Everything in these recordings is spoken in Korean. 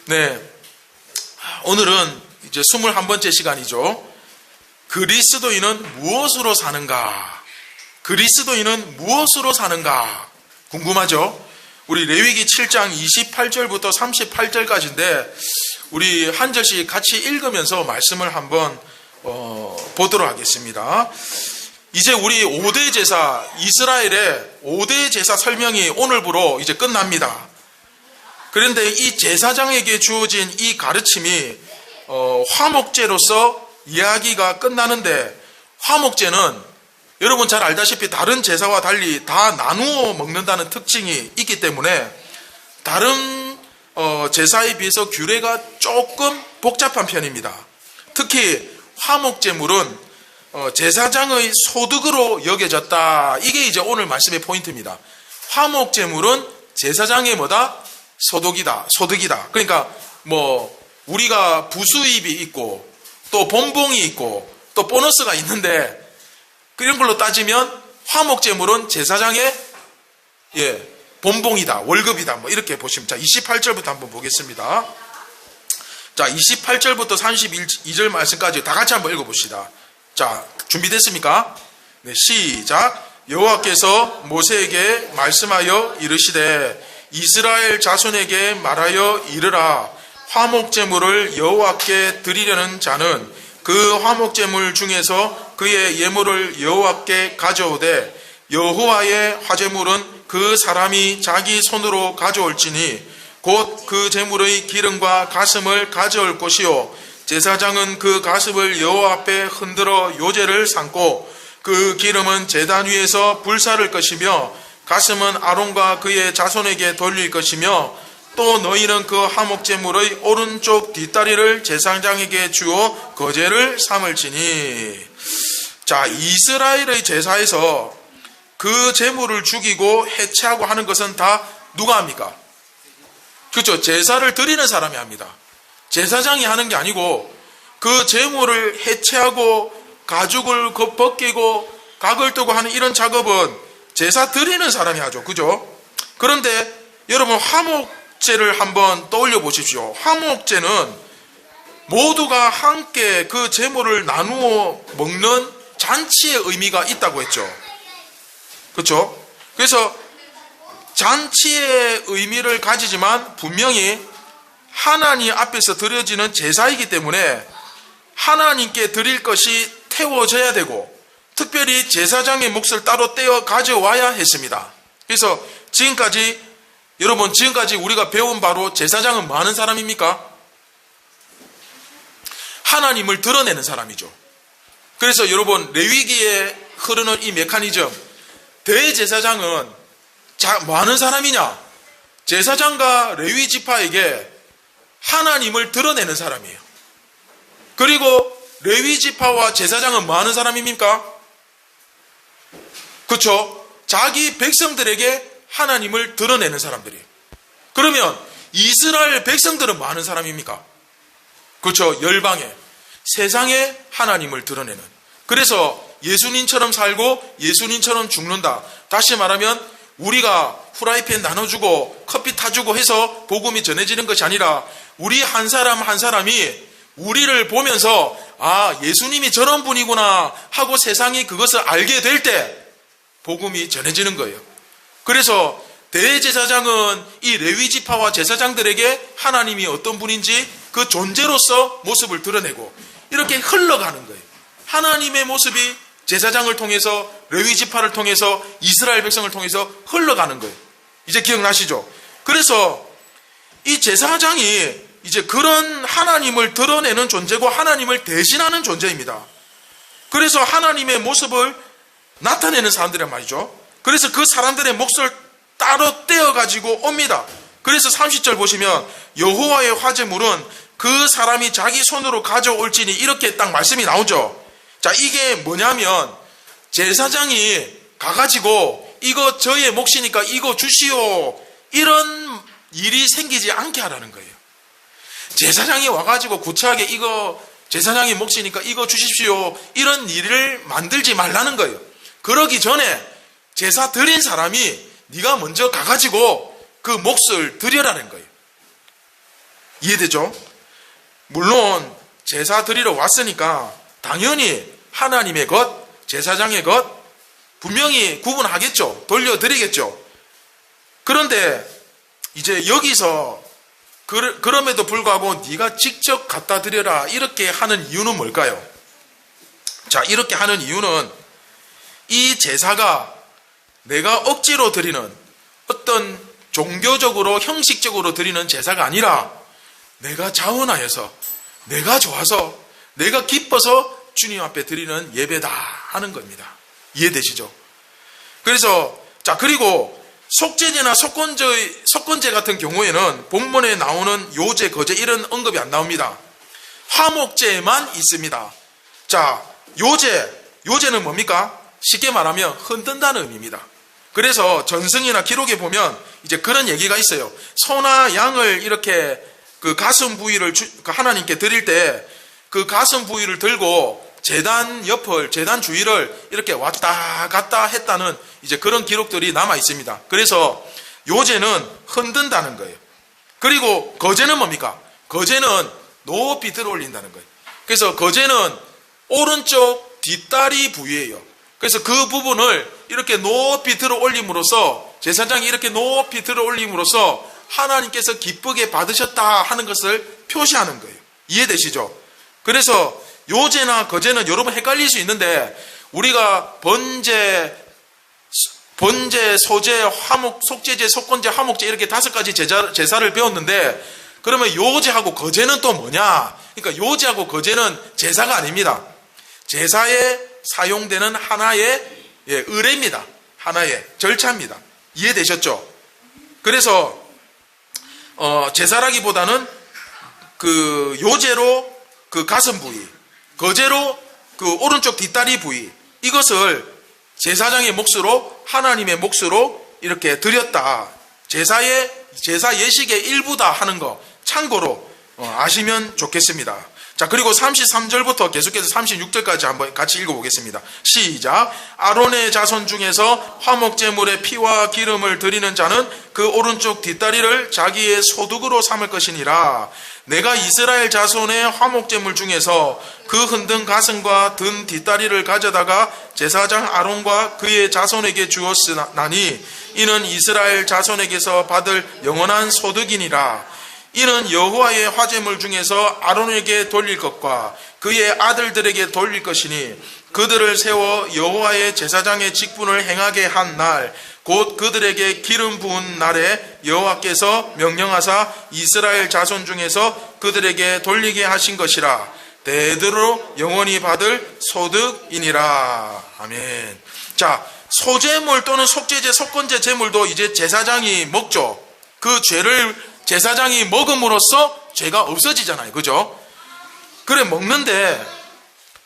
네, 오늘은 이제 21번째 시간이죠. 그리스도인은 무엇으로 사는가? 그리스도인은 무엇으로 사는가? 궁금하죠? 우리 레위기 7장 28절부터 38절까지인데 우리 한 절씩 같이 읽으면서 말씀을 한번 보도록 하겠습니다. 이제 우리 5대 제사, 이스라엘의 5대 제사 설명이 오늘부로 이제 끝납니다. 그런데 이 제사장에게 주어진 이 가르침이 화목제로서 이야기가 끝나는데, 화목제는 여러분 잘 알다시피 다른 제사와 달리 다 나누어 먹는다는 특징이 있기 때문에 다른 제사에 비해서 규례가 조금 복잡한 편입니다. 특히 화목제물은 제사장의 소득으로 여겨졌다. 이게 이제 오늘 말씀의 포인트입니다. 화목제물은 제사장의 뭐다? 소득이다. 그러니까 우리가 부수입이 있고 또 본봉이 있고 또 보너스가 있는데, 그런 걸로 따지면 화목제물은 제사장의 본봉이다, 월급이다, 이렇게 보시면. 자, 28절부터 한번 보겠습니다. 자, 28절부터 32절 말씀까지 다 같이 한번 읽어봅시다. 자, 준비됐습니까? 네, 시작. 여호와께서 모세에게 말씀하여 이르시되 이스라엘 자손에게 말하여 이르라. 화목제물을 여호와께 드리려는 자는 그 화목제물 중에서 그의 예물을 여호와께 가져오되 여호와의 화제물은 그 사람이 자기 손으로 가져올지니 곧 그 제물의 기름과 가슴을 가져올 것이요 제사장은 그 가슴을 여호와 앞에 흔들어 요제를 삼고 그 기름은 제단 위에서 불사를 것이며 가슴은 아론과 그의 자손에게 돌릴 것이며 또 너희는 그 화목제물의 오른쪽 뒷다리를 제사장에게 주어 거제를 삼을지니. 자, 이스라엘의 제사에서 그 제물을 죽이고 해체하고 하는 것은 다 누가 합니까? 그렇죠. 제사를 드리는 사람이 합니다. 제사장이 하는 게 아니고 그 제물을 해체하고 가죽을 벗기고 각을 뜨고 하는 이런 작업은 제사 드리는 사람이 하죠. 그죠? 그런데 여러분 화목제를 한번 떠올려 보십시오. 화목제는 모두가 함께 그 제물을 나누어 먹는 잔치의 의미가 있다고 했죠. 그렇죠? 그래서 잔치의 의미를 가지지만 분명히 하나님 앞에서 드려지는 제사이기 때문에 하나님께 드릴 것이 태워져야 되고 특별히 제사장의 몫을 따로 떼어 가져와야 했습니다. 그래서 지금까지 우리가 배운 바로 제사장은 뭐 하는 사람입니까? 하나님을 드러내는 사람이죠. 그래서 여러분 레위기에 흐르는 이 메커니즘, 대제사장은 뭐 하는 사람이냐? 제사장과 레위 지파에게 하나님을 드러내는 사람이에요. 그리고 레위 지파와 제사장은 뭐 하는 사람입니까? 그렇죠? 자기 백성들에게 하나님을 드러내는 사람들이에요. 그러면 이스라엘 백성들은 뭐 하는 사람입니까? 그렇죠? 열방에, 세상에 하나님을 드러내는. 그래서 예수님처럼 살고 예수님처럼 죽는다. 다시 말하면 우리가 후라이팬 나눠주고 커피 타주고 해서 복음이 전해지는 것이 아니라 우리 한 사람 한 사람이 우리를 보면서 예수님이 저런 분이구나 하고 세상이 그것을 알게 될 때 복음이 전해지는 거예요. 그래서 대제사장은 이 레위 지파와 제사장들에게 하나님이 어떤 분인지 그 존재로서 모습을 드러내고 이렇게 흘러가는 거예요. 하나님의 모습이 제사장을 통해서 레위 지파를 통해서 이스라엘 백성을 통해서 흘러가는 거예요. 이제 기억나시죠? 그래서 이 제사장이 이제 그런 하나님을 드러내는 존재고 하나님을 대신하는 존재입니다. 그래서 하나님의 모습을 나타내는 사람들이란 말이죠. 그래서 그 사람들의 몫을 따로 떼어가지고 옵니다. 그래서 30절 보시면 여호와의 화제물은 그 사람이 자기 손으로 가져올지니 이렇게 딱 말씀이 나오죠. 자, 이게 뭐냐면 제사장이 가가지고 이거 저의 몫이니까 이거 주시오 이런 일이 생기지 않게 하라는 거예요. 제사장이 와가지고 구차하게 이거 제사장의 몫이니까 이거 주십시오 이런 일을 만들지 말라는 거예요. 그러기 전에 제사 드린 사람이 네가 먼저 가가지고 그 몫을 드려라는 거예요. 이해되죠? 물론 제사 드리러 왔으니까 당연히 하나님의 것, 제사장의 것 분명히 구분하겠죠. 돌려드리겠죠. 그런데 이제 여기서 그럼에도 불구하고 네가 직접 갖다 드려라 이렇게 하는 이유는 뭘까요? 자, 이렇게 하는 이유는 이 제사가 내가 억지로 드리는 어떤 종교적으로 형식적으로 드리는 제사가 아니라 내가 자원하여서 내가 좋아서 내가 기뻐서 주님 앞에 드리는 예배다 하는 겁니다. 이해되시죠? 그래서 자, 그리고 속죄제나 속건제 같은 경우에는 본문에 나오는 요제, 거제 이런 언급이 안 나옵니다. 화목제만 있습니다. 자, 요제는 뭡니까? 쉽게 말하면 흔든다는 의미입니다. 그래서 전승이나 기록에 보면 이제 그런 얘기가 있어요. 소나 양을 이렇게 그 가슴 부위를 하나님께 드릴 때 그 가슴 부위를 들고 제단 옆을, 제단 주위를 이렇게 왔다 갔다 했다는 이제 그런 기록들이 남아 있습니다. 그래서 요제는 흔든다는 거예요. 그리고 거제는 뭡니까? 거제는 높이 들어 올린다는 거예요. 그래서 거제는 오른쪽 뒷다리 부위예요. 그래서 그 부분을 이렇게 높이 들어 올림으로써, 제사장이 이렇게 높이 들어 올림으로써 하나님께서 기쁘게 받으셨다 하는 것을 표시하는 거예요. 이해되시죠? 그래서 요제나 거제는 여러분 헷갈릴 수 있는데, 우리가 번제, 소제, 화목, 속죄제, 속건제, 화목제 이렇게 5가지 제사를 배웠는데, 그러면 요제하고 거제는 또 뭐냐? 그러니까 요제하고 거제는 제사가 아닙니다. 제사에 사용되는 하나의 의례입니다. 하나의 절차입니다. 이해되셨죠? 그래서 제사라기보다는 그 요제로 그 가슴 부위, 거제로 그 오른쪽 뒷다리 부위, 이것을 제사장의 몫으로, 하나님의 몫으로 이렇게 드렸다. 제사 예식의 일부다 하는 거 참고로 아시면 좋겠습니다. 자, 그리고 33절부터 계속해서 36절까지 한번 같이 읽어보겠습니다. 시작. 아론의 자손 중에서 화목제물의 피와 기름을 드리는 자는 그 오른쪽 뒷다리를 자기의 소득으로 삼을 것이니라. 내가 이스라엘 자손의 화목제물 중에서 그 흔든 가슴과 든 뒷다리를 가져다가 제사장 아론과 그의 자손에게 주었으나니 이는 이스라엘 자손에게서 받을 영원한 소득이니라. 이는 여호와의 화제물 중에서 아론에게 돌릴 것과 그의 아들들에게 돌릴 것이니 그들을 세워 여호와의 제사장의 직분을 행하게 한 날, 곧 그들에게 기름 부은 날에 여호와께서 명령하사 이스라엘 자손 중에서 그들에게 돌리게 하신 것이라. 대대로 영원히 받을 소득이니라. 아멘. 자, 소제물 또는 속죄제, 속건제 제물도 이제 제사장이 먹죠. 그 죄를 제사장이 먹음으로써 죄가 없어지잖아요. 그죠? 그래, 먹는데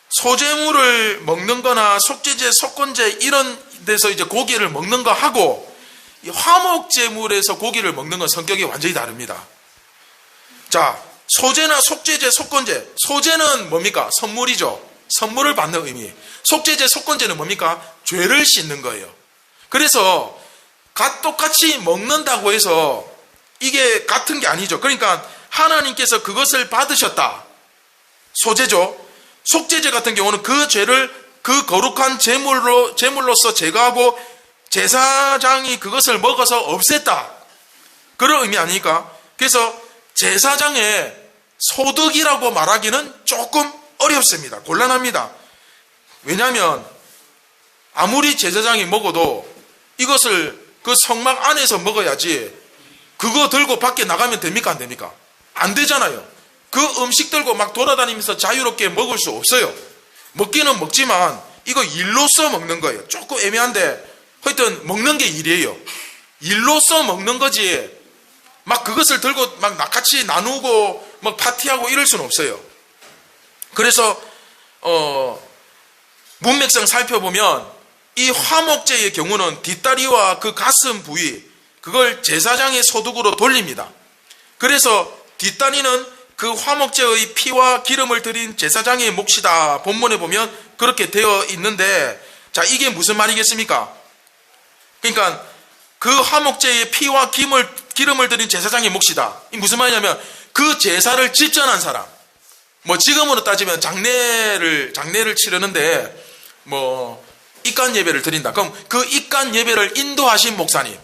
소제물을 먹는 거나 속죄제, 속건제 이런 데서 이제 고기를 먹는 거 하고 이 화목제물에서 고기를 먹는 건 성격이 완전히 다릅니다. 자, 소제나 속죄제, 속건제. 소제는 뭡니까? 선물이죠. 선물을 받는 의미. 속죄제, 속건제는 뭡니까? 죄를 씻는 거예요. 그래서 똑같이 먹는다고 해서 이게 같은 게 아니죠. 그러니까 하나님께서 그것을 받으셨다. 소제죠. 속죄제 같은 경우는 그 죄를 그 거룩한 제물로서 제거하고 제사장이 그것을 먹어서 없앴다. 그런 의미 아닙니까? 그래서 제사장의 소득이라고 말하기는 조금 어렵습니다. 곤란합니다. 왜냐하면 아무리 제사장이 먹어도 이것을 그 성막 안에서 먹어야지 그거 들고 밖에 나가면 됩니까? 안 됩니까? 안 되잖아요. 그 음식 들고 막 돌아다니면서 자유롭게 먹을 수 없어요. 먹기는 먹지만 이거 일로서 먹는 거예요. 조금 애매한데 하여튼 먹는 게 일이에요. 일로서 먹는 거지 막 그것을 들고 막 같이 나누고 막 파티하고 이럴 수는 없어요. 그래서 문맥상 살펴보면 이 화목제의 경우는 뒷다리와 그 가슴 부위 그걸 제사장의 소득으로 돌립니다. 그래서 뒷다리는 그 화목제의 피와 기름을 드린 제사장의 몫이다. 본문에 보면 그렇게 되어 있는데, 자, 이게 무슨 말이겠습니까? 그러니까 그 화목제의 피와 기름을 드린 제사장의 몫이다. 이 무슨 말이냐면 그 제사를 집전한 사람, 뭐 지금으로 따지면 장례를 치르는데 뭐 입간 예배를 드린다. 그럼 그 입간 예배를 인도하신 목사님,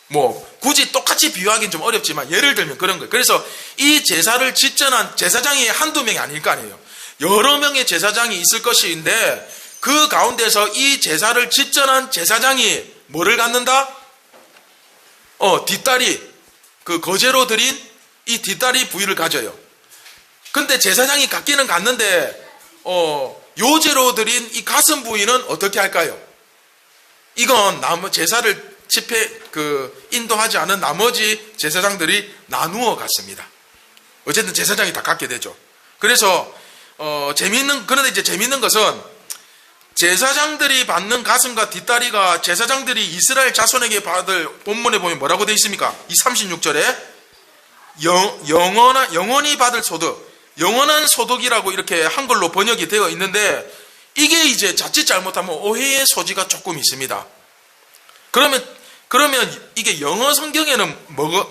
뭐 굳이 똑같이 비유하기는 좀 어렵지만 예를 들면 그런 거예요. 그래서 이 제사를 집전한 제사장이 한두 명이 아닐 거 아니에요. 여러 명의 제사장이 있을 것인데 그 가운데서 이 제사를 집전한 제사장이 뭐를 갖는다? 뒷다리, 그 거제로 드린 이 뒷다리 부위를 가져요. 근데 제사장이 갖기는 갖는데 요제로 드린 이 가슴 부위는 어떻게 할까요? 이건 제사를 인도하지 않은 나머지 제사장들이 나누어 갔습니다. 어쨌든 제사장이 다 갖게 되죠. 그래서 그런데 이제 재밌는 것은 제사장들이 받는 가슴과 뒷다리가 제사장들이 이스라엘 자손에게 받을, 본문에 보면 뭐라고 되어 있습니까? 이 36절에 영원히 받을 소득, 영원한 소득이라고 이렇게 한글로 번역이 되어 있는데 이게 이제 자칫 잘못하면 오해의 소지가 조금 있습니다. 그러면 이게 영어 성경에는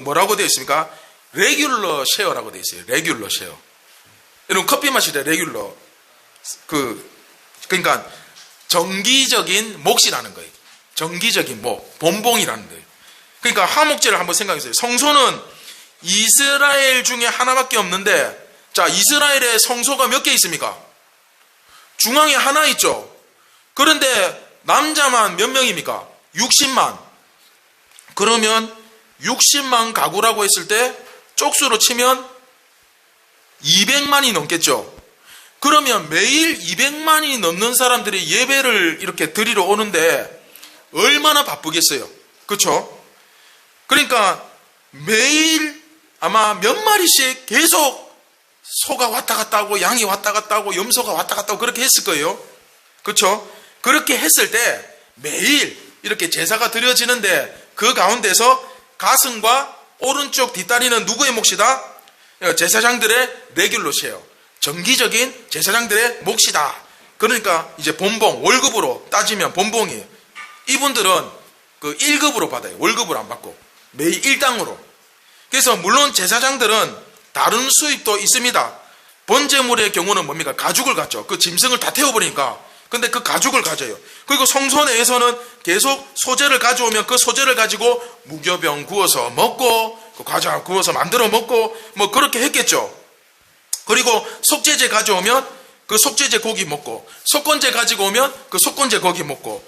뭐라고 되어 있습니까? 레귤러 쉐어라고 되어 있어요. 레귤러 쉐어. 여러분 커피 마실 때 레귤러 그러니까 정기적인 몫이라는 거예요. 정기적인 몫, 본봉이라는 거예요. 그러니까 화목제를 한번 생각해보세요. 성소는 이스라엘 중에 하나밖에 없는데, 자, 이스라엘의 성소가 몇 개 있습니까? 중앙에 하나 있죠. 그런데 남자만 몇 명입니까? 60만. 그러면 60만 가구라고 했을 때 쪽수로 치면 200만이 넘겠죠. 그러면 매일 200만이 넘는 사람들이 예배를 이렇게 드리러 오는데 얼마나 바쁘겠어요. 그렇죠? 그러니까 매일 아마 몇 마리씩 계속 소가 왔다 갔다 하고 양이 왔다 갔다 하고 염소가 왔다 갔다 하고 그렇게 했을 거예요. 그렇죠? 그렇게 했을 때 매일 이렇게 제사가 드려지는데 그 가운데서 가슴과 오른쪽 뒷다리는 누구의 몫이다? 제사장들의 레귤러 쉐어. 정기적인 제사장들의 몫이다. 그러니까 이제 본봉, 월급으로 따지면 본봉이에요. 이분들은 그 1급으로 받아요. 월급을 안 받고. 매일 일당으로. 그래서 물론 제사장들은 다른 수입도 있습니다. 번제물의 경우는 뭡니까? 가죽을 갖죠. 그 짐승을 다 태워버리니까. 근데 그 가죽을 가져요. 그리고 성소 내에서는 계속 소재를 가져오면 그 소재를 가지고 무교병 구워서 먹고, 그 과자 구워서 만들어 먹고, 뭐 그렇게 했겠죠. 그리고 속죄제 가져오면 그 속죄제 고기 먹고, 속건제 가지고 오면 그 속건제 고기 먹고.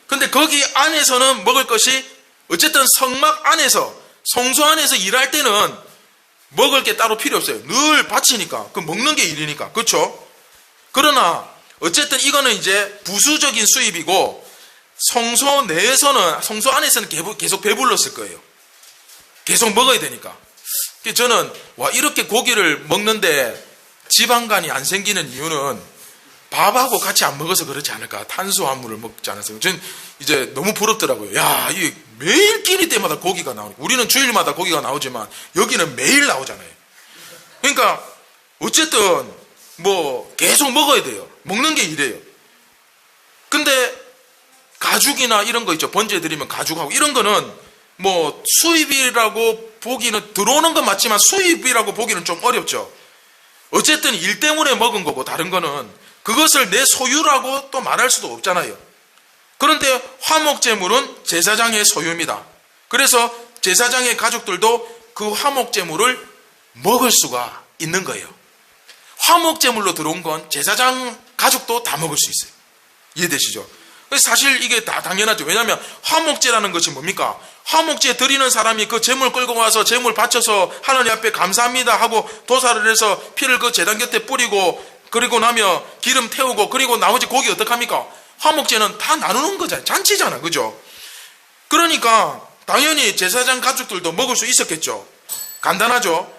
근데 거기 안에서는 먹을 것이 어쨌든 성막 안에서, 성소 안에서 일할 때는 먹을 게 따로 필요 없어요. 늘 바치니까. 그 먹는 게 일이니까. 그렇죠? 그러나 어쨌든 이거는 이제 부수적인 수입이고 성소 내에서는, 성소 안에서는 계속 배불렀을 거예요. 계속 먹어야 되니까. 저는 이렇게 고기를 먹는데 지방간이 안 생기는 이유는 밥하고 같이 안 먹어서 그렇지 않을까. 탄수화물을 먹지 않아서. 저는 이제 너무 부럽더라고요. 야, 이 매일 끼니 때마다 고기가 나오니까. 우리는 주일마다 고기가 나오지만 여기는 매일 나오잖아요. 그러니까 어쨌든 뭐 계속 먹어야 돼요. 먹는 게 이래요. 근데 가죽이나 이런 거 있죠. 번제 드리면 가죽하고 이런 거는 뭐 수입이라고 보기는, 들어오는 건 맞지만 수입이라고 보기는 좀 어렵죠. 어쨌든 일 때문에 먹은 거고 다른 거는 그것을 내 소유라고 또 말할 수도 없잖아요. 그런데 화목제물은 제사장의 소유입니다. 그래서 제사장의 가족들도 그 화목제물을 먹을 수가 있는 거예요. 화목제물로 들어온 건 제사장 가족도 다 먹을 수 있어요. 이해되시죠? 사실 이게 다 당연하죠. 왜냐하면 화목제라는 것이 뭡니까? 화목제 드리는 사람이 그 제물 끌고 와서 제물 바쳐서 하나님 앞에 감사합니다 하고 도사를 해서 피를 그 제단 곁에 뿌리고, 그리고 나면 기름 태우고, 그리고 나머지 고기 어떡합니까? 화목제는 다 나누는 거잖아요. 잔치잖아. 그죠? 그러니까 당연히 제사장 가족들도 먹을 수 있었겠죠. 간단하죠.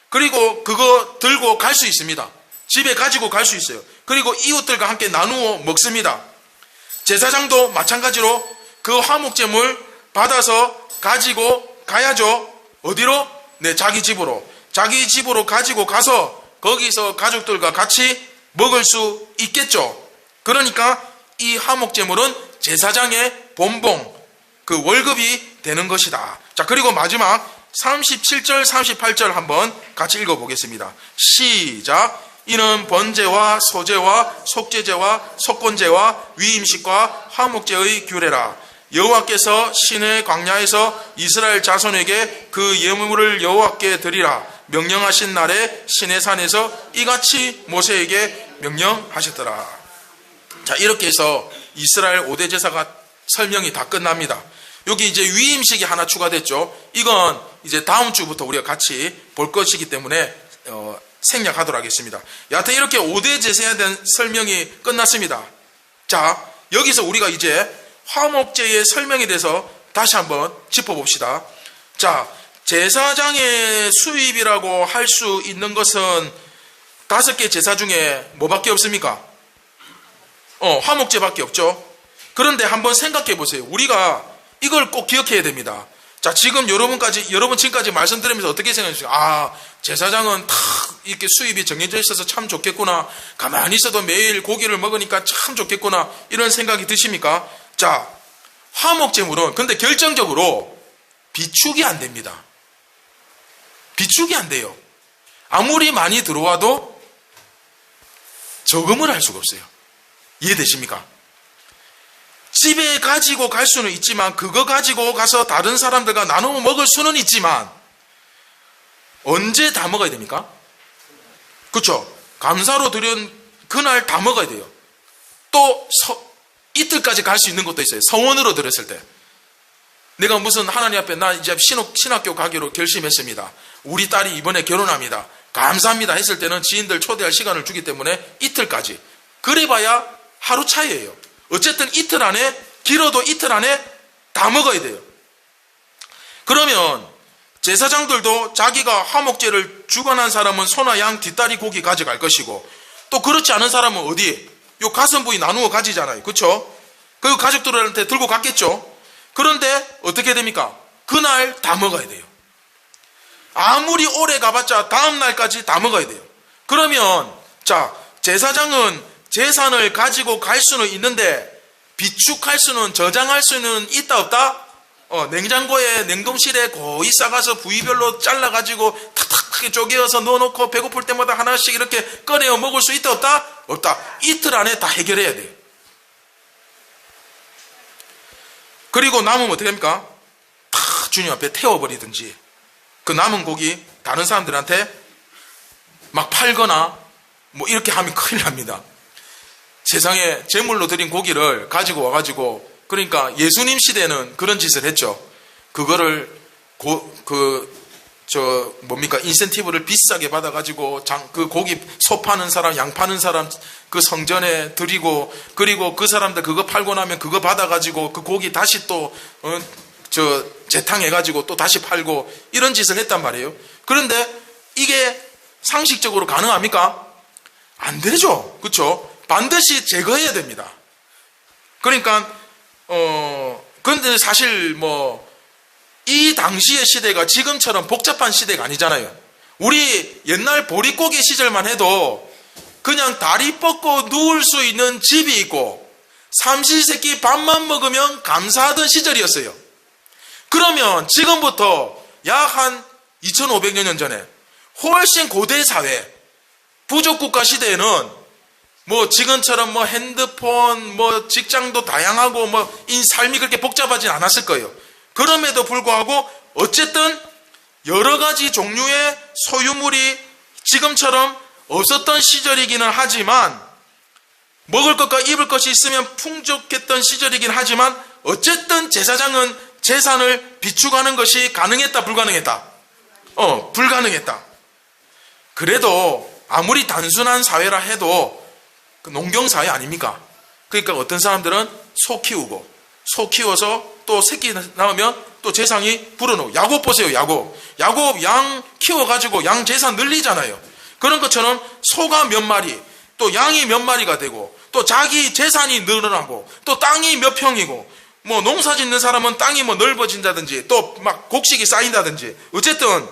그리고 그거 들고 갈 수 있습니다. 집에 가지고 갈 수 있어요. 그리고 이웃들과 함께 나누어 먹습니다. 제사장도 마찬가지로 그 화목제물 받아서 가지고 가야죠. 어디로? 네, 자기 집으로. 자기 집으로 가지고 가서 거기서 가족들과 같이 먹을 수 있겠죠. 그러니까 이 화목제물은 제사장의 본봉, 그 월급이 되는 것이다. 자, 그리고 마지막 37절 38절 한번 같이 읽어보겠습니다. 시작. 이는 번제와 소제와 속죄제와 속건제와 위임식과 화목제의 규례라. 여호와께서 시내 광야에서 이스라엘 자손에게 그 예물을 여호와께 드리라 명령하신 날에 시내산에서 이같이 모세에게 명령하셨더라. 자, 이렇게 해서 이스라엘 5대 제사가 설명이 다 끝납니다. 여기 이제 위임식이 하나 추가됐죠. 이건 이제 다음 주부터 우리가 같이 볼 것이기 때문에 생략하도록 하겠습니다. 여하튼 이렇게 5대 제사에 대한 설명이 끝났습니다. 자, 여기서 우리가 이제 화목제의 설명에 대해서 다시 한번 짚어봅시다. 자, 제사장의 수입이라고 할 수 있는 것은 5개 제사 중에 뭐밖에 없습니까? 화목제밖에 없죠. 그런데 한번 생각해 보세요. 우리가 이걸 꼭 기억해야 됩니다. 자, 지금 여러분 지금까지 말씀드리면서 어떻게 생각하십니까? 제사장은 다 이렇게 수입이 정해져 있어서 참 좋겠구나. 가만히 있어도 매일 고기를 먹으니까 참 좋겠구나. 이런 생각이 드십니까? 자, 화목제물은 근데 결정적으로 비축이 안 됩니다. 비축이 안 돼요. 아무리 많이 들어와도 저금을 할 수가 없어요. 이해되십니까? 집에 가지고 갈 수는 있지만 그거 가지고 가서 다른 사람들과 나누어 먹을 수는 있지만 언제 다 먹어야 됩니까? 그렇죠? 감사로 드린 그날 다 먹어야 돼요. 또 이틀까지 갈 수 있는 것도 있어요. 성원으로 드렸을 때. 내가 무슨 하나님 앞에 나 이제 신학교 가기로 결심했습니다. 우리 딸이 이번에 결혼합니다. 감사합니다 했을 때는 지인들 초대할 시간을 주기 때문에 이틀까지. 그래봐야 하루 차이예요. 어쨌든 이틀 안에, 길어도 이틀 안에 다 먹어야 돼요. 그러면 제사장들도 자기가 화목제를 주관한 사람은 소나 양 뒷다리 고기 가져갈 것이고 또 그렇지 않은 사람은 어디? 요 가슴 부위 나누어 가지잖아요. 그렇죠? 그 가족들한테 들고 갔겠죠? 그런데 어떻게 됩니까? 그날 다 먹어야 돼요. 아무리 오래 가봤자 다음 날까지 다 먹어야 돼요. 그러면 자, 제사장은 재산을 가지고 갈 수는 있는데 비축할 수는, 저장할 수는 있다 없다? 냉장고에, 냉동실에 고이 싸가서 부위별로 잘라가지고 탁탁하게 쪼개어서 넣어놓고 배고플 때마다 하나씩 이렇게 꺼내어 먹을 수 있다 없다? 없다. 이틀 안에 다 해결해야 돼요. 그리고 남으면 어떻게 합니까? 다 주님 앞에 태워버리든지 그 남은 고기 다른 사람들한테 막 팔거나 뭐 이렇게 하면 큰일 납니다. 세상에 제물로 드린 고기를 가지고 와가지고, 그러니까 예수님 시대는 그런 짓을 했죠. 그거를 인센티브를 비싸게 받아가지고 그 고기 소 파는 사람, 양 파는 사람 그 성전에 드리고, 그리고 그 사람들 그거 팔고 나면 그거 받아가지고 그 고기 다시 또 재탕해가지고 또 다시 팔고 이런 짓을 했단 말이에요. 그런데 이게 상식적으로 가능합니까? 안 되죠. 그렇죠? 반드시 제거해야 됩니다. 그러니까 근데 사실 이 당시의 시대가 지금처럼 복잡한 시대가 아니잖아요. 우리 옛날 보릿고개 시절만 해도 그냥 다리 뻗고 누울 수 있는 집이 있고 삼시세끼 밥만 먹으면 감사하던 시절이었어요. 그러면 지금부터 약 한 2500년 전에 훨씬 고대 사회, 부족국가 시대에는 지금처럼 핸드폰, 직장도 다양하고 삶이 그렇게 복잡하진 않았을 거예요. 그럼에도 불구하고 어쨌든 여러 가지 종류의 소유물이 지금처럼 없었던 시절이기는 하지만, 먹을 것과 입을 것이 있으면 풍족했던 시절이긴 하지만, 어쨌든 제사장은 재산을 비축하는 것이 가능했다, 불가능했다? 불가능했다. 그래도 아무리 단순한 사회라 해도 농경사회 아닙니까? 그러니까 어떤 사람들은 소 키우고, 소 키워서 또 새끼 나오면 또 재산이 불어넣고, 야곱 보세요, 야곱 양 키워가지고 양 재산 늘리잖아요. 그런 것처럼 소가 몇 마리, 또 양이 몇 마리가 되고, 또 자기 재산이 늘어나고, 또 땅이 몇 평이고, 농사 짓는 사람은 땅이 넓어진다든지, 또 막 곡식이 쌓인다든지, 어쨌든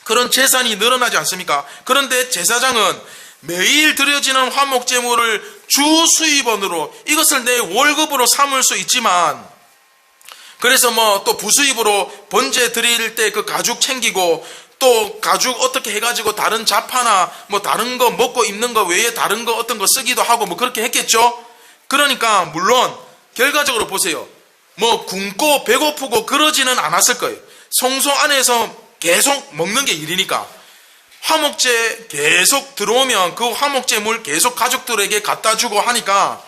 그런 재산이 늘어나지 않습니까? 그런데 제사장은 매일 드려지는 화목제물을 주 수입원으로, 이것을 내 월급으로 삼을 수 있지만, 그래서 뭐 또 부수입으로 번제 드릴 때 그 가죽 챙기고 또 가죽 어떻게 해가지고 다른 자파나 뭐 다른 거 먹고 입는 거 외에 다른 거 어떤 거 쓰기도 하고 뭐 그렇게 했겠죠. 그러니까 물론 결과적으로 보세요. 뭐 굶고 배고프고 그러지는 않았을 거예요. 성소 안에서 계속 먹는 게 일이니까. 화목제 계속 들어오면 그 화목제물 계속 가족들에게 갖다 주고 하니까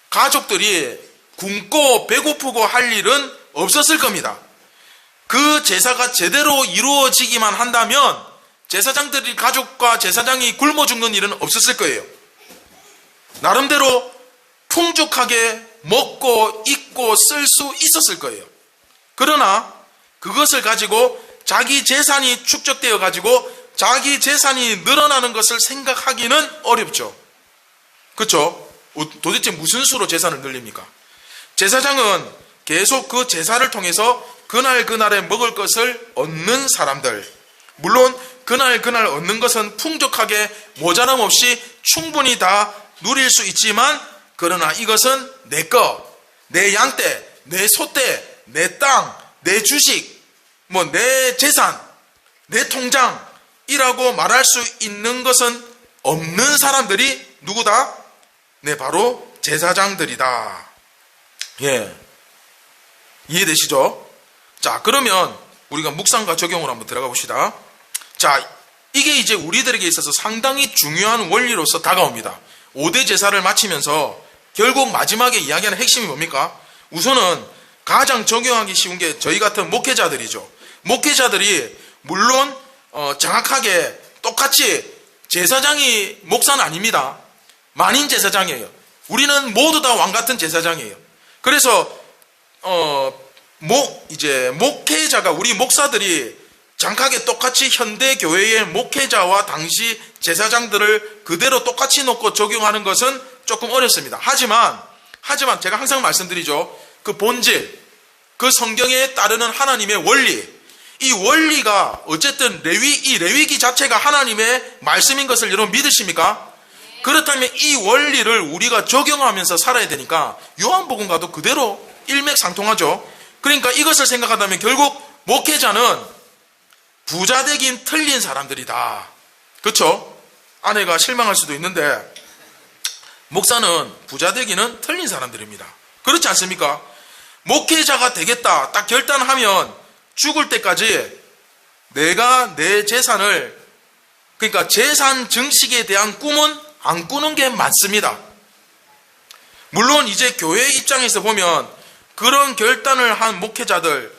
가족들이 굶고 배고프고 할 일은 없었을 겁니다. 그 제사가 제대로 이루어지기만 한다면 제사장들이 가족과 제사장이 굶어 죽는 일은 없었을 거예요. 나름대로 풍족하게 먹고 입고 쓸 수 있었을 거예요. 그러나 그것을 가지고 자기 재산이 축적되어 가지고 자기 재산이 늘어나는 것을 생각하기는 어렵죠. 그렇죠? 도대체 무슨 수로 재산을 늘립니까? 제사장은 계속 그 제사를 통해서 그날그날에 먹을 것을 얻는 사람들. 물론 그날그날 얻는 것은 풍족하게 모자람 없이 충분히 다 누릴 수 있지만 그러나 이것은 내 것, 내 양떼, 내 소떼, 내 땅, 내 주식, 뭐 내 재산, 내 통장이라고 말할 수 있는 것은 없는 사람들이 누구다? 네, 바로 제사장들이다. 예. 이해되시죠? 자, 그러면 우리가 묵상과 적용을 한번 들어가 봅시다. 자, 이게 이제 우리들에게 있어서 상당히 중요한 원리로서 다가옵니다. 5대 제사를 마치면서 결국 마지막에 이야기하는 핵심이 뭡니까? 우선은 가장 적용하기 쉬운 게 저희 같은 목회자들이죠. 목회자들이 물론 정확하게 똑같이 제사장이 목사는 아닙니다. 만인 제사장이에요. 우리는 모두 다 왕같은 제사장이에요. 그래서 목회자가 우리 목사들이 정확하게 똑같이 현대 교회의 목회자와 당시 제사장들을 그대로 똑같이 놓고 적용하는 것은 조금 어렵습니다. 하지만 제가 항상 말씀드리죠. 그 본질, 그 성경에 따르는 하나님의 원리, 이 원리가 어쨌든 이 레위기 자체가 하나님의 말씀인 것을 여러분 믿으십니까? 그렇다면 이 원리를 우리가 적용하면서 살아야 되니까 요한복음과도 그대로 일맥상통하죠. 그러니까 이것을 생각한다면 결국 목회자는 부자 되긴 틀린 사람들이다. 그렇죠? 아내가 실망할 수도 있는데 목사는 부자 되기는 틀린 사람들입니다. 그렇지 않습니까? 목회자가 되겠다 딱 결단하면 죽을 때까지 내가 내 재산을, 그러니까 재산 증식에 대한 꿈은 안 꾸는 게 맞습니다. 물론 이제 교회 입장에서 보면 그런 결단을 한 목회자들,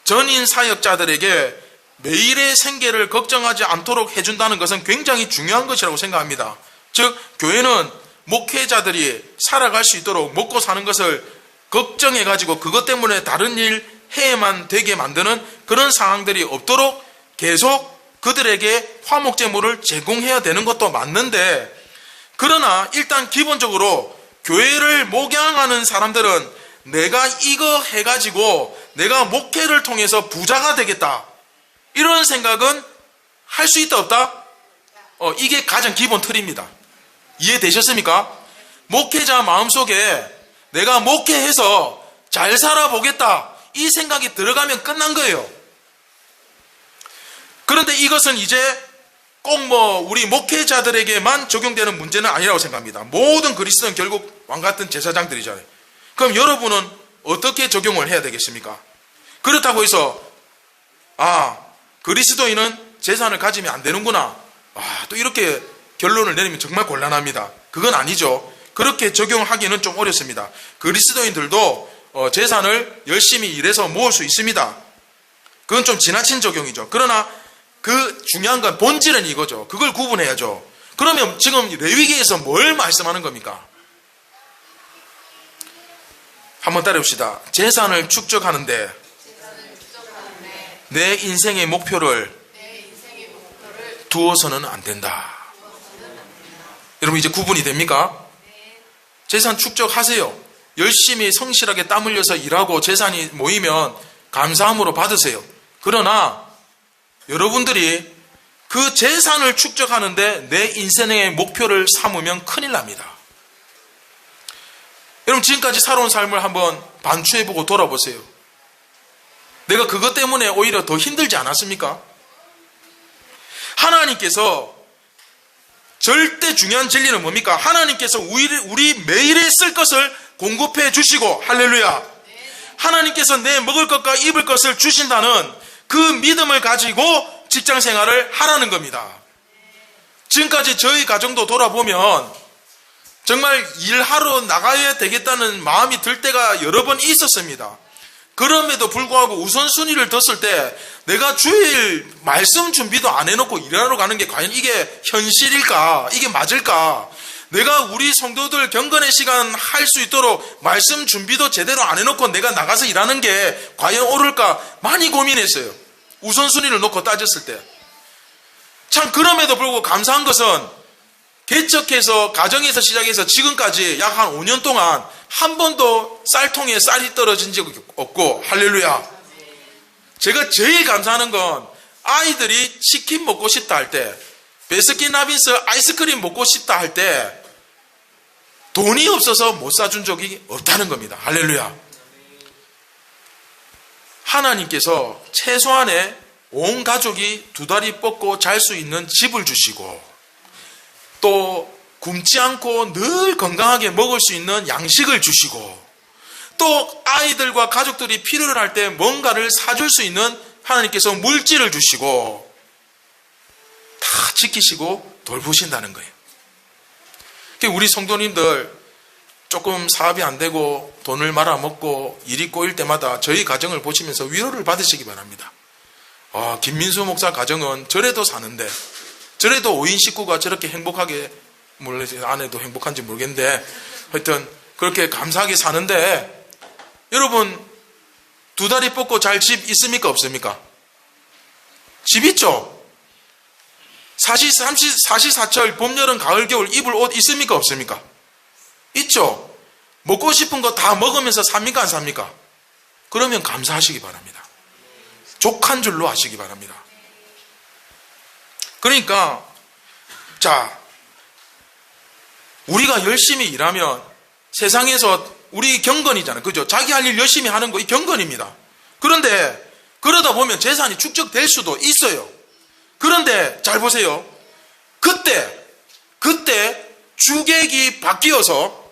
전인 사역자들에게 매일의 생계를 걱정하지 않도록 해준다는 것은 굉장히 중요한 것이라고 생각합니다. 즉 교회는 목회자들이 살아갈 수 있도록 먹고 사는 것을 걱정해가지고 그것 때문에 다른 일 해야만 되게 만드는 그런 상황들이 없도록 계속 그들에게 화목제물을 제공해야 되는 것도 맞는데, 그러나 일단 기본적으로 교회를 목양하는 사람들은 내가 이거 해가지고 내가 목회를 통해서 부자가 되겠다 이런 생각은 할 수 있다 없다? 이게 가장 기본 틀입니다. 이해되셨습니까? 목회자 마음속에 내가 목회해서 잘 살아보겠다 이 생각이 들어가면 끝난 거예요. 그런데 이것은 이제 꼭 우리 목회자들에게만 적용되는 문제는 아니라고 생각합니다. 모든 그리스도는 결국 왕같은 제사장들이잖아요. 그럼 여러분은 어떻게 적용을 해야 되겠습니까? 그렇다고 해서 그리스도인은 재산을 가지면 안 되는구나, 또 이렇게 결론을 내리면 정말 곤란합니다. 그건 아니죠. 그렇게 적용하기는 좀 어렵습니다. 그리스도인들도 재산을 열심히 일해서 모을 수 있습니다. 그건 좀 지나친 적용이죠. 그러나 그 중요한 건 본질은 이거죠. 그걸 구분해야죠. 그러면 지금 레위기에서 뭘 말씀하는 겁니까? 한번 따라해봅시다. 재산을 축적하는데 내 인생의 목표를 두어서는 안 된다. 여러분 이제 구분이 됩니까? 재산 축적하세요. 열심히 성실하게 땀 흘려서 일하고 재산이 모이면 감사함으로 받으세요. 그러나 여러분들이 그 재산을 축적하는데 내 인생의 목표를 삼으면 큰일 납니다. 여러분 지금까지 살아온 삶을 한번 반추해보고 돌아보세요. 내가 그것 때문에 오히려 더 힘들지 않았습니까? 하나님께서 절대 중요한 진리는 뭡니까? 하나님께서 우리 매일에 쓸 것을 공급해 주시고, 할렐루야. 하나님께서 내 먹을 것과 입을 것을 주신다는 그 믿음을 가지고 직장 생활을 하라는 겁니다. 지금까지 저희 가정도 돌아보면 정말 일하러 나가야 되겠다는 마음이 들 때가 여러 번 있었습니다. 그럼에도 불구하고 우선순위를 뒀을 때 내가 주일 말씀 준비도 안 해놓고 일하러 가는 게 과연 이게 현실일까? 이게 맞을까? 내가 우리 성도들 경건의 시간 할 수 있도록 말씀 준비도 제대로 안 해놓고 내가 나가서 일하는 게 과연 옳을까? 많이 고민했어요. 우선순위를 놓고 따졌을 때. 참 그럼에도 불구하고 감사한 것은 개척해서 가정에서 시작해서 지금까지 약 한 5년 동안 한 번도 쌀통에 쌀이 떨어진 적이 없고, 할렐루야. 제가 제일 감사하는 건 아이들이 치킨 먹고 싶다 할 때, 베스킨라빈스 아이스크림 먹고 싶다 할 때 돈이 없어서 못 사준 적이 없다는 겁니다. 할렐루야. 하나님께서 최소한의 온 가족이 두 다리 뻗고 잘 수 있는 집을 주시고, 또 굶지 않고 늘 건강하게 먹을 수 있는 양식을 주시고, 또 아이들과 가족들이 필요를 할 때 뭔가를 사줄 수 있는 하나님께서 물질을 주시고 다 지키시고 돌보신다는 거예요. 우리 성도님들 조금 사업이 안 되고 돈을 말아먹고 일이 꼬일 때마다 저희 가정을 보시면서 위로를 받으시기 바랍니다. 김민수 목사 가정은 저래도 사는데, 저래도 5인 식구가 저렇게 행복하게, 물론 아내도 행복한지 모르겠는데 하여튼 그렇게 감사하게 사는데, 여러분 두 다리 뻗고 잘 집 있습니까? 없습니까? 집 있죠? 사시사철 봄, 여름, 가을, 겨울 입을 옷 있습니까? 없습니까? 있죠? 먹고 싶은 거 다 먹으면서 삽니까? 안 삽니까? 그러면 감사하시기 바랍니다. 족한 줄로 하시기 바랍니다. 그러니까 자, 우리가 열심히 일하면 세상에서 우리 경건이잖아요. 그죠? 자기 할 일 열심히 하는 거 이 경건입니다. 그런데 그러다 보면 재산이 축적될 수도 있어요. 그런데 잘 보세요. 그때 주객이 바뀌어서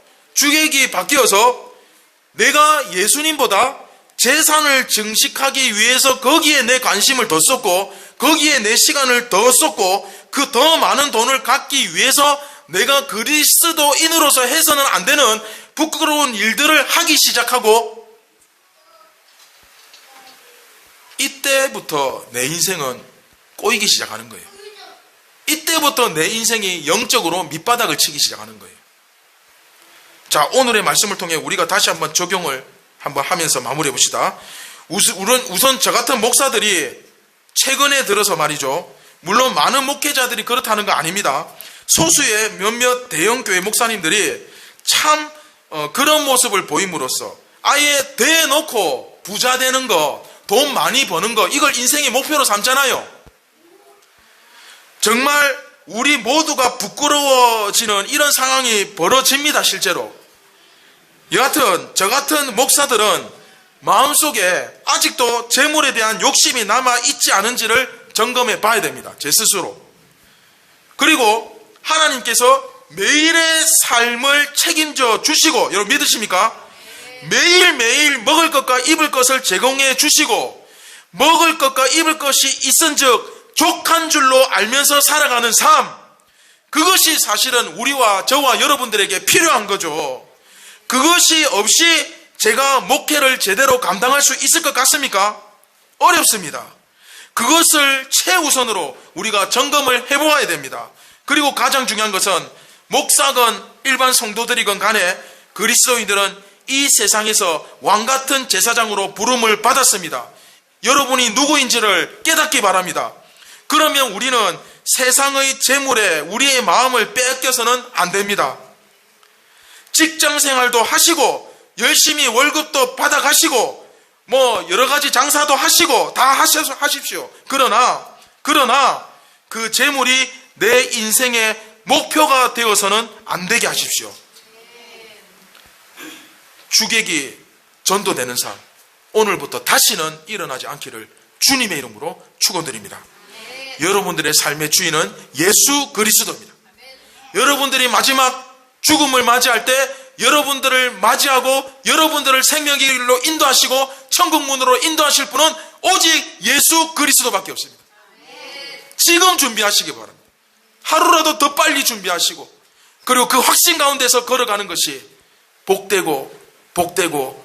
내가 예수님보다 재산을 증식하기 위해서 거기에 내 관심을 더 쏟고 거기에 내 시간을 더 쏟고 그 더 많은 돈을 갖기 위해서 내가 그리스도인으로서 해서는 안 되는 부끄러운 일들을 하기 시작하고, 이때부터 내 인생은 꼬이기 시작하는 거예요. 이때부터 내 인생이 영적으로 밑바닥을 치기 시작하는 거예요. 자, 오늘의 말씀을 통해 우리가 다시 한번 적용을 한번 하면서 마무리해 봅시다. 우선 저 같은 목사들이 최근에 들어서 말이죠. 물론 많은 목회자들이 그렇다는 거 아닙니다. 소수의 몇몇 대형교회 목사님들이 참 그런 모습을 보임으로써 아예 대놓고 부자 되는 거, 돈 많이 버는 거, 이걸 인생의 목표로 삼잖아요. 정말 우리 모두가 부끄러워지는 이런 상황이 벌어집니다. 실제로 여하튼 저 같은 목사들은 마음속에 아직도 재물에 대한 욕심이 남아있지 않은지를 점검해 봐야 됩니다. 제 스스로. 그리고 하나님께서 매일의 삶을 책임져 주시고, 여러분 믿으십니까? 매일매일 먹을 것과 입을 것을 제공해 주시고, 먹을 것과 입을 것이 있은즉 족한 줄로 알면서 살아가는 삶, 그것이 사실은 우리와 저와 여러분들에게 필요한 거죠. 그것이 없이 제가 목회를 제대로 감당할 수 있을 것 같습니까? 어렵습니다. 그것을 최우선으로 우리가 점검을 해보아야 됩니다. 그리고 가장 중요한 것은 목사건 일반 성도들이건 간에 그리스도인들은 이 세상에서 왕같은 제사장으로 부름을 받았습니다. 여러분이 누구인지를 깨닫기 바랍니다. 그러면 우리는 세상의 재물에 우리의 마음을 빼앗겨서는 안 됩니다. 직장 생활도 하시고 열심히 월급도 받아가시고 뭐 여러 가지 장사도 하시고 다 하십시오. 그러나 그 재물이 내 인생의 목표가 되어서는 안 되게 하십시오. 주객이 전도되는 삶, 오늘부터 다시는 일어나지 않기를 주님의 이름으로 축원드립니다. 여러분들의 삶의 주인은 예수 그리스도입니다. 여러분들이 마지막 죽음을 맞이할 때 여러분들을 맞이하고 여러분들을 생명의 길로 인도하시고 천국 문으로 인도하실 분은 오직 예수 그리스도밖에 없습니다. 지금 준비하시기 바랍니다. 하루라도 더 빨리 준비하시고, 그리고 그 확신 가운데서 걸어가는 것이 복되고